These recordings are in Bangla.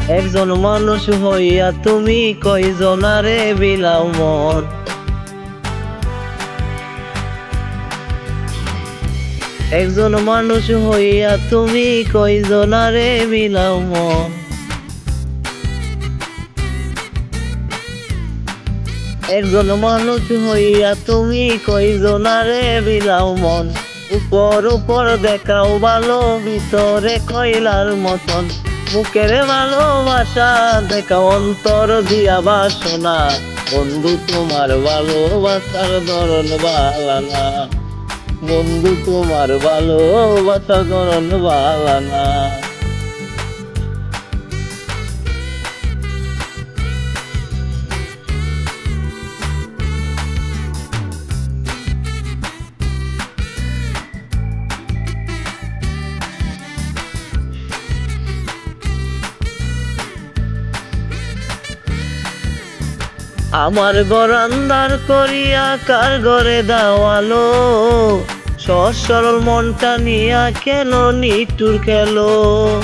একজন মানুষ হইয়া তুমি কয়জনারে বিলাও মন। একজন মানুষ হইয়া তুমি কয়জনারে বিলাও মন। একজন মানুষ হইয়া তুমি কয়জনারে বিলাও মন। উপর উপর দেখাও ভালো, ভিতরে কয়লার মতন। মুখের ভালোবাসা দেখা অন্তর দিয়া বাসনা। বন্ধু তোমার ভালোবাসার ধরন বালানা। বন্ধু তোমার ভালোবাসার ধরন বালানা। আমার ঘর আন্ধার করিয়া কার ঘরে দাওয়ালো। সহজ সরল মনটা নিয়া কেন নিটুর খেলো।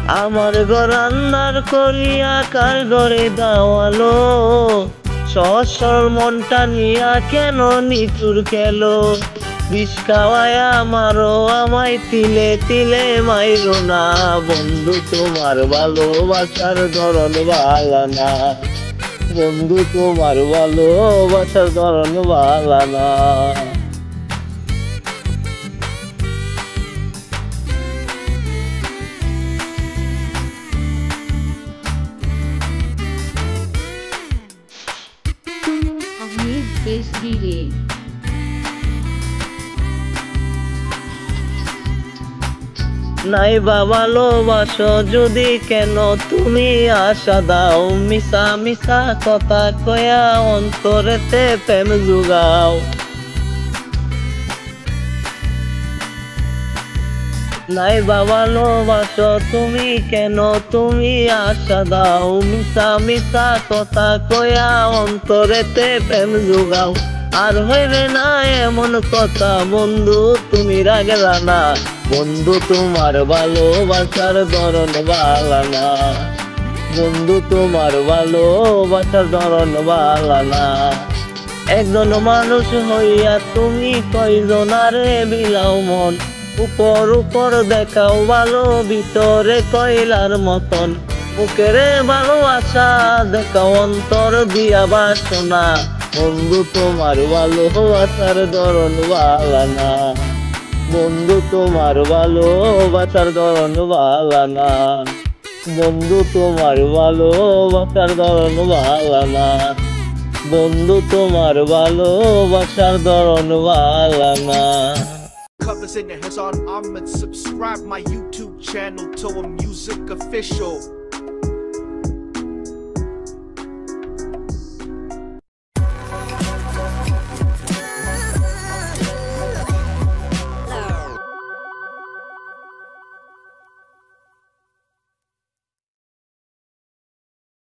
আমার ঘর আন্ধার করিয়া কার ঘরে দাওয়ালো। সহজ সরল মনটা নিয়া কেন নিটুর খেলো। বিষ খাওয়ায়া মারো আমায় তিলে তিলে মাইরো না। বন্ধু তোমার ভালোবাসার ধরন বালানা। বন্ধু তোমার ভালোবাসার ধরন বালানা। নাই বা ভালোবাসো যদি কেন তুমি আশা দাও। মিশা মিশা কথা কয়া অন্তরেতে প্রেম জুগাও। নাই বা ভালোবাসো তুমি কেন তুমি আশা দাও। মিশা মিশা কথা কয়া অন্তরেতে প্রেম জুগাও। আর হইবে না এমন কথা বন্ধু তুমি রাগলা না। বন্ধু তোমার ভালোবাসার ধরন বালানা। বন্ধু তোমার ভালোবাসার ধরন বালানা। একজন মানুষ হইয়া তুমি কয়জনারে বিলাও মন। উপর উপর দেখাও ভালো, ভিতরে কয়লার মতন। মুখের ভালোবাসা দেখাও অন্তর দিয়া বাসনা। বন্ধু তোমার ভালোবাসার ধরন বালানা। বন্ধু তোমার ভালোবাসার ধরন বালানা। বন্ধু তোমার ভালোবাসার ধরন বালানা। বন্ধু তোমার ভালোবাসার ধরন বালানা। Covers in the hands on, I'ma subscribe my YouTube channel to a music official.